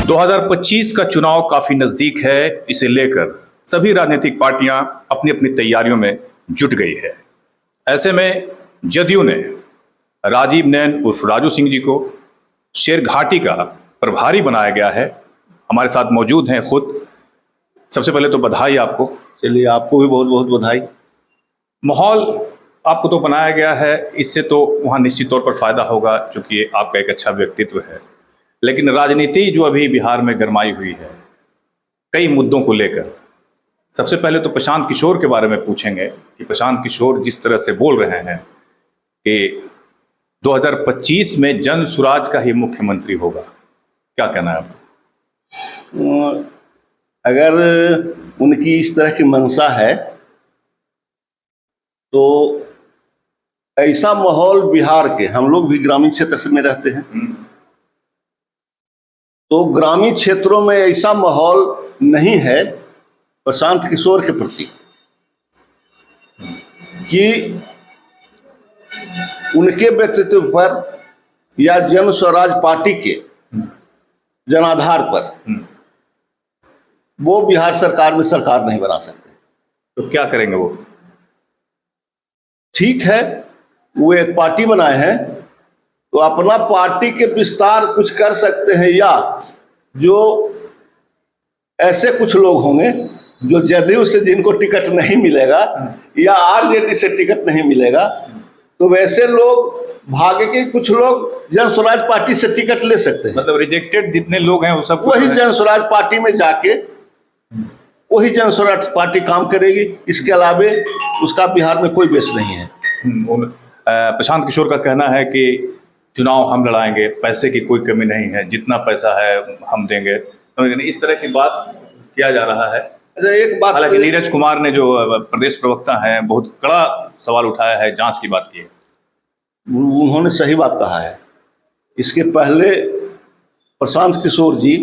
2025 का चुनाव काफी नजदीक है। इसे लेकर सभी राजनीतिक पार्टियां अपनी अपनी तैयारियों में जुट गई है। ऐसे में जदयू ने राजीव नैन उर्फ राजू सिंह जी को शेरघाटी का प्रभारी बनाया गया है। हमारे साथ मौजूद हैं खुद। सबसे पहले तो बधाई आपको। चलिए, आपको भी बहुत बहुत बधाई। माहौल आपको तो बनाया गया है, इससे तो वहाँ निश्चित तौर पर फायदा होगा क्योंकि आपका एक अच्छा व्यक्तित्व है। लेकिन राजनीति जो अभी बिहार में गरमाई हुई है कई मुद्दों को लेकर, सबसे पहले तो प्रशांत किशोर के बारे में पूछेंगे कि प्रशांत किशोर जिस तरह से बोल रहे हैं कि 2025 में जन सुराज का ही मुख्यमंत्री होगा, क्या कहना है आपको? अगर उनकी इस तरह की मंशा है तो ऐसा माहौल बिहार के, हम लोग भी ग्रामीण क्षेत्र से में रहते हैं, तो ग्रामीण क्षेत्रों में ऐसा माहौल नहीं है प्रशांत किशोर के प्रति कि उनके व्यक्तित्व पर या जन स्वराज पार्टी के जनाधार पर वो बिहार सरकार में सरकार नहीं बना सकते। तो क्या करेंगे वो? ठीक है, वो एक पार्टी बनाए हैं तो अपना पार्टी के विस्तार कुछ कर सकते हैं, या जो ऐसे कुछ लोग होंगे जो जदयू से जिनको टिकट नहीं मिलेगा या आरजेडी से टिकट नहीं मिलेगा, तो वैसे लोग भागे के कुछ लोग जन स्वराज पार्टी से टिकट ले सकते हैं। मतलब रिजेक्टेड जितने लोग हैं वो सब वही जन स्वराज पार्टी में जाके वही जन स्वराज पार्टी काम करेगी। इसके अलावे उसका बिहार में कोई बेस नहीं है। प्रशांत किशोर का कहना है कि चुनाव हम लड़ाएंगे, पैसे की कोई कमी नहीं है, जितना पैसा है हम देंगे। तो इस तरह की बात किया जा रहा है। अच्छा, एक बात, हालांकि नीरज कुमार ने जो प्रदेश प्रवक्ता हैं बहुत कड़ा सवाल उठाया है, जांच की बात की है। उन्होंने सही बात कहा है। इसके पहले प्रशांत किशोर जी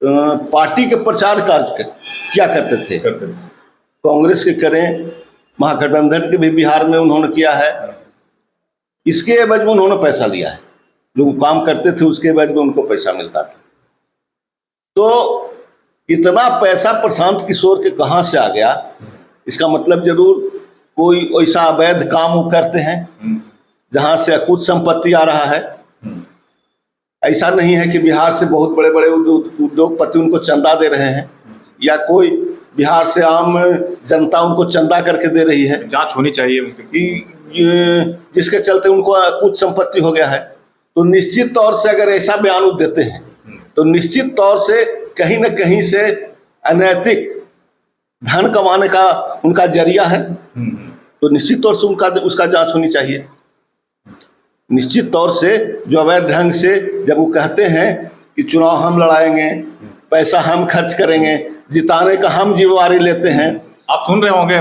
पार्टी के प्रचार कार्य क्या करते थे, कांग्रेस के करें, महागठबंधन के भी बिहार में उन्होंने किया है। इसके एवज में उन्होंने पैसा लिया है। जो काम करते थे उसके एवज में उनको पैसा मिलता था। तो इतना पैसा प्रशांत किशोर के कहाँ से आ गया? इसका मतलब जरूर कोई ऐसा अवैध काम वो करते हैं जहां से अकुत संपत्ति आ रहा है। ऐसा नहीं है कि बिहार से बहुत बड़े बड़े उद्योगपति उनको चंदा दे रहे हैं या कोई बिहार से आम जनता उनको चंदा करके दे रही है। जांच होनी चाहिए कि जिसके चलते उनको अकुत संपत्ति हो गया है। तो निश्चित तौर से अगर ऐसा बयान वो देते हैं तो निश्चित तौर से कहीं न कहीं से अनैतिक धन कमाने का उनका जरिया है। तो निश्चित तौर से उसका जांच होनी चाहिए। निश्चित तौर से जो अवैध ढंग से जब वो कहते हैं कि चुनाव हम लड़ाएंगे, पैसा हम खर्च करेंगे, जिताने का हम जिम्मेवारी लेते हैं। आप सुन रहे होंगे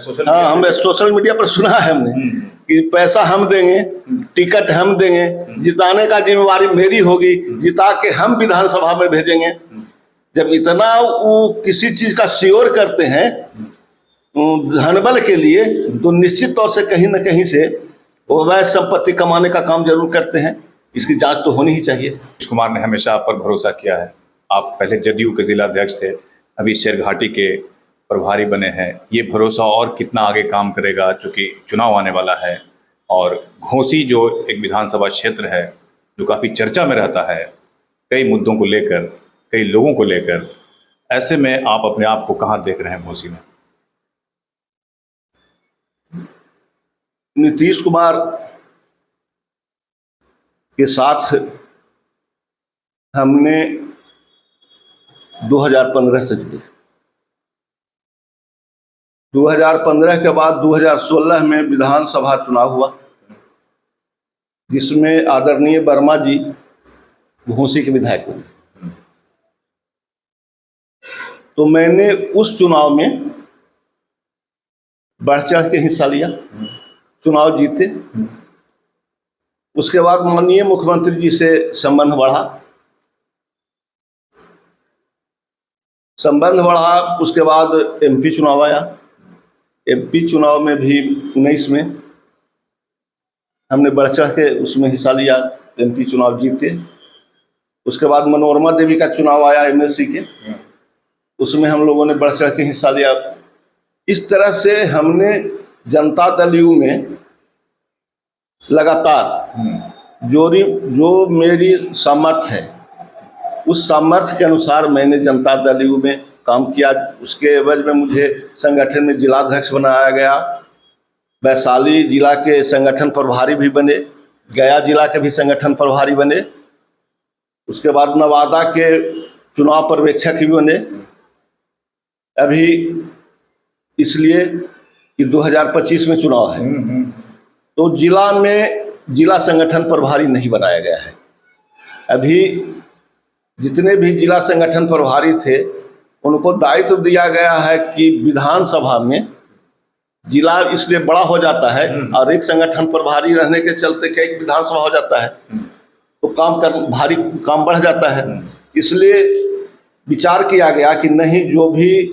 सोशल हाँ, हमें सोशल मीडिया पर सुना है हमने कि पैसा हम देंगे, टिकट हम देंगे, जिताने का जिम्मेवारी मेरी होगी, जिता के हम विधानसभा में भेजेंगे। जब इतना वो किसी चीज का श्योर करते हैं धनबल के लिए, तो निश्चित तौर से कहीं न कहीं से वो अवैध संपत्ति कमाने का काम जरूर करते हैं। इसकी जांच तो होनी ही चाहिए। नीरज कुमार ने हमेशा आप पर भरोसा किया है। आप पहले जदयू के जिला अध्यक्ष थे, अभी शेरघाटी के प्रभारी बने हैं। ये भरोसा और कितना आगे काम करेगा, क्योंकि चुनाव आने वाला है और घोसी जो एक विधानसभा क्षेत्र है जो काफ़ी चर्चा में रहता है कई मुद्दों को लेकर, कई लोगों को लेकर। ऐसे में आप अपने आप को कहाँ देख रहे हैं घोसी में? नीतीश कुमार के साथ हमने 2015 से जुड़े। 2015 के बाद 2016 में विधानसभा चुनाव हुआ, जिसमें आदरणीय वर्मा जी घोसी के विधायक बने। तो मैंने उस चुनाव में बढ़ चढ़ के हिस्सा लिया, चुनाव जीते। उसके बाद माननीय मुख्यमंत्री जी से संबंध बढ़ा। उसके बाद एमपी चुनाव आया। एमपी चुनाव में भी 19 में हमने बढ़ चढ़ के उसमें हिस्सा लिया, एमपी चुनाव जीते। उसके बाद मनोरमा देवी का चुनाव आया एमएलसी के, उसमें हम लोगों ने बढ़ चढ़ के हिस्सा लिया। इस तरह से हमने जनता दल यू में लगातार जो मेरी सामर्थ्य है उस सामर्थ्य के अनुसार मैंने जनता दल यू में काम किया। उसके एवज में मुझे संगठन में जिलाध्यक्ष बनाया गया, वैशाली जिला के संगठन प्रभारी भी बने, गया जिला के भी संगठन प्रभारी बने, उसके बाद नवादा के चुनाव पर्यवेक्षक भी बने। अभी इसलिए कि 2025 में चुनाव है तो जिला में जिला संगठन प्रभारी नहीं बनाया गया है। अभी जितने भी जिला संगठन प्रभारी थे उनको दायित्व दिया गया है कि विधानसभा में जिला इसलिए बड़ा हो जाता है और एक संगठन प्रभारी रहने के चलते कई विधानसभा हो जाता है तो भारी काम बढ़ जाता है। इसलिए विचार किया गया कि नहीं, जो भी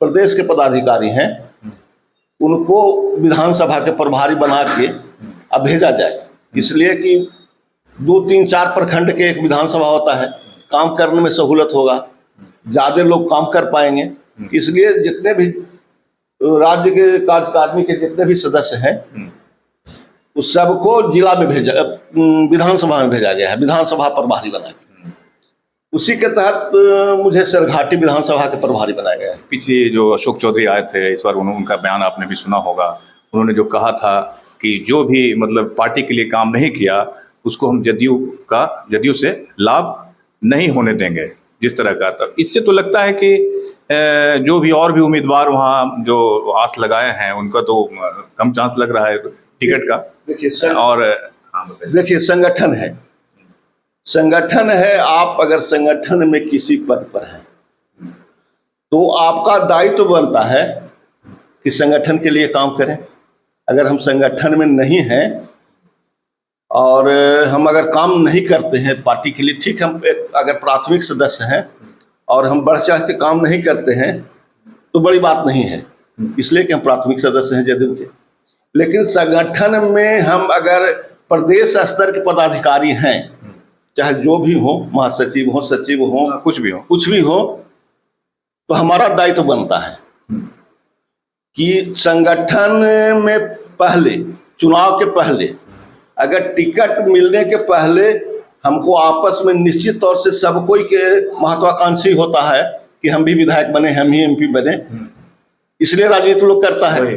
प्रदेश के पदाधिकारी हैं उनको विधानसभा के प्रभारी बना के अब भेजा जाए, इसलिए कि 2, 3, 4 प्रखंड के एक विधानसभा होता है, काम करने में सहूलत होगा, ज़्यादा लोग काम कर पाएंगे। इसलिए जितने भी राज्य के कार्यकारिणी के जितने भी सदस्य हैं उस सबको जिला में विधानसभा में भेजा गया है, विधानसभा प्रभारी बना के। उसी के तहत मुझे सरघाटी विधानसभा के प्रभारी बनाया गया है। पीछे जो अशोक चौधरी आए थे इस बार, उनका बयान आपने भी सुना होगा। उन्होंने जो कहा था कि जो भी मतलब पार्टी के लिए काम नहीं किया उसको हम जदयू से लाभ नहीं होने देंगे, जिस तरह का। तो इससे तो लगता है कि जो भी और भी उम्मीदवार वहाँ जो आस लगाए हैं उनका तो कम चांस लग रहा है टिकट का। देखिए संगठन है, आप अगर संगठन में किसी पद पर हैं तो आपका दायित्व बनता है कि संगठन के लिए काम करें। अगर हम संगठन में नहीं हैं और हम अगर काम नहीं करते हैं पार्टी के लिए, ठीक, हम अगर प्राथमिक सदस्य हैं और हम बढ़ चढ़ के काम नहीं करते हैं तो बड़ी बात नहीं है, इसलिए कि हम प्राथमिक सदस्य हैं जदयू के। लेकिन संगठन में हम अगर प्रदेश स्तर के पदाधिकारी हैं, चाहे जो भी हो, महासचिव हो, सचिव हो, कुछ भी हो, तो हमारा दायित्व बनता है कि संगठन में पहले, चुनाव के पहले, अगर टिकट मिलने के पहले हमको आपस में निश्चित तौर से सब कोई के महत्वाकांक्षी होता है कि हम भी विधायक बने, हम ही एमपी बने, इसलिए राजनीति लोग करता है।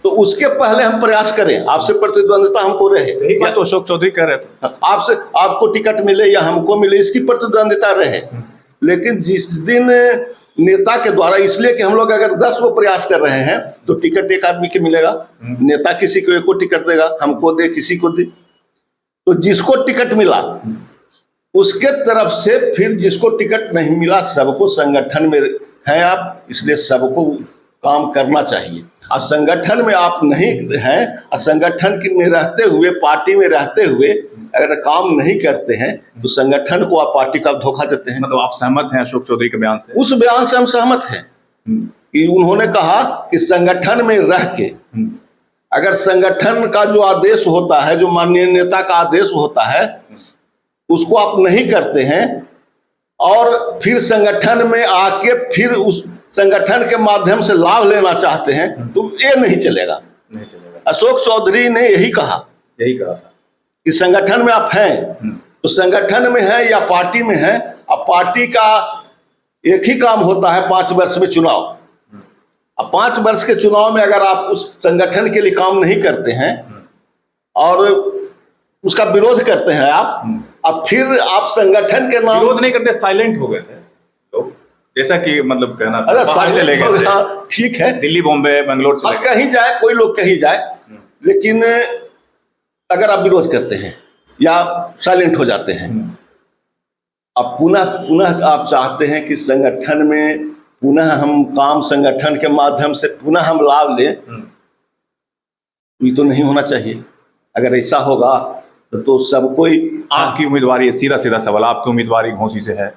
तो उसके पहले हम प्रयास करें, आपसे प्रतिद्वंदिता हमको रहे, क्या तो अशोक चौधरी कह रहे थे आपको टिकट मिले या हमको मिले, इसकी प्रतिद्वंदिता रहे। लेकिन जिस दिन नेता के द्वारा, इसलिए कि हम लोग अगर 10 वो प्रयास कर रहे हैं तो टिकट एक आदमी के मिलेगा, नेता किसी को एक को टिकट देगा, हमको दे, किसी को दे, तो जिसको टिकट मिला उसके तरफ से फिर जिसको टिकट नहीं मिला, सबको संगठन में हैं आप, इसलिए सबको काम करना चाहिए। और संगठन में आप नहीं हैं और संगठन में रहते हुए, पार्टी में रहते हुए अगर काम नहीं करते हैं तो संगठन को आप पार्टी का धोखा देते हैं। मतलब आप सहमत हैं अशोक चौधरी के बयान से? उस बयान से हम सहमत हैं कि उन्होंने कहा कि संगठन में रह के अगर संगठन का जो आदेश होता है, जो माननीय नेता का आदेश होता है, उसको आप नहीं करते हैं और फिर संगठन में आके फिर उस संगठन के माध्यम से लाभ लेना चाहते हैं तो ये नहीं चलेगा। अशोक चौधरी ने यही कहा था कि संगठन में आप हैं तो संगठन में है या पार्टी में है, अब पार्टी का एक ही काम होता है 5 वर्ष में चुनाव। अब 5 वर्ष के चुनाव में अगर आप उस संगठन के लिए काम नहीं करते हैं और उसका विरोध करते हैं आप, अब फिर आप संगठन के नाम विरोध नहीं करते, साइलेंट हो गए थे लोग, जैसा कि मतलब कहना था, बाहर चले गए थे। ठीक है, दिल्ली, बॉम्बे, बेंगलोर चले गए, कहीं जाए, कोई लोग कहीं जाए, लेकिन अगर आप विरोध करते हैं या साइलेंट हो जाते हैं, अब पुनः आप चाहते हैं कि संगठन में पुनः हम काम, संगठन के माध्यम से पुनः हम लाभ लें, ये तो नहीं होना चाहिए। अगर ऐसा होगा तो सब कोई। आपकी उम्मीदवारी, सीधा सवाल, आपकी उम्मीदवारी घोसी से है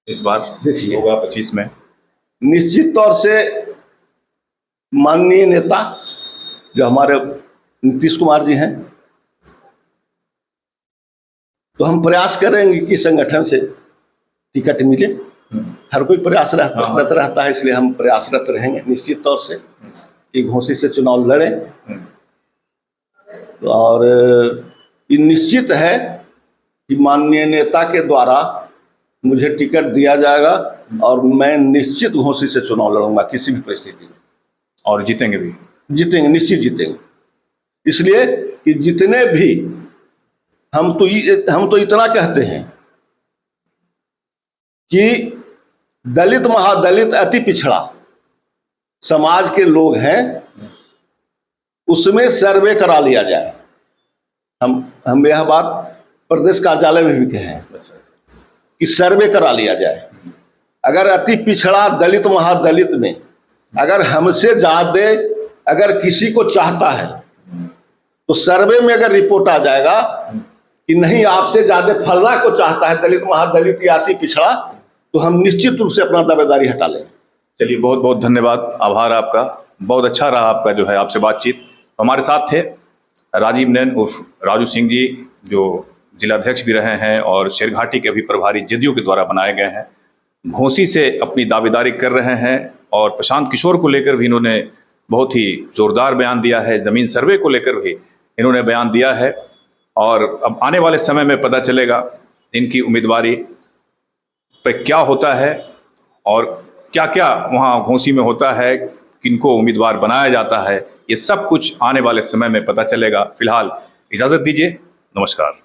इस बार? देखिए, होगा 25 में निश्चित तौर से माननीय नेता जो हमारे नीतीश कुमार जी हैं, तो हम प्रयास करेंगे कि संगठन से टिकट मिले। हर कोई प्रयासरत रहता है, इसलिए हम प्रयासरत रहेंगे निश्चित तौर से कि घोसी से चुनाव लड़ें। और ये निश्चित है कि माननीय नेता के द्वारा मुझे टिकट दिया जाएगा और मैं निश्चित घोसी से चुनाव लड़ूंगा किसी भी परिस्थिति में। और जीतेंगे भी? जीतेंगे, निश्चित जीतेंगे। इसलिए कि जितने भी हम तो इतना कहते हैं कि दलित, महादलित, अति पिछड़ा समाज के लोग हैं, उसमें सर्वे करा लिया जाए। हम यह बात प्रदेश कार्यालय में भी कहे हैं कि सर्वे करा लिया जाए। अगर अति पिछड़ा दलित, महादलित में अगर हमसे ज्यादा अगर किसी को चाहता है तो सर्वे में अगर रिपोर्ट आ जाएगा कि नहीं आपसे ज्यादा फलना को चाहता है दलित, महादलित या अति पिछड़ा, तो हम निश्चित रूप से अपना दावेदारी हटा लेंगे। चलिए, बहुत बहुत धन्यवाद, आभार आपका। बहुत अच्छा रहा आपका जो है आपसे बातचीत। हमारे साथ थे राजीव नैन उर्फ राजू सिंह जी, जो जिलाध्यक्ष भी रहे हैं और शेरघाटी के भी प्रभारी जदयू के द्वारा बनाए गए हैं। घोसी से अपनी दावेदारी कर रहे हैं और प्रशांत किशोर को लेकर भी इन्होंने बहुत ही जोरदार बयान दिया है। ज़मीन सर्वे को लेकर भी इन्होंने बयान दिया है और अब आने वाले समय में पता चलेगा इनकी उम्मीदवारी पे क्या होता है और क्या क्या वहाँ घोसी में होता है, किनको उम्मीदवार बनाया जाता है। ये सब कुछ आने वाले समय में पता चलेगा। फिलहाल इजाज़त दीजिए, नमस्कार।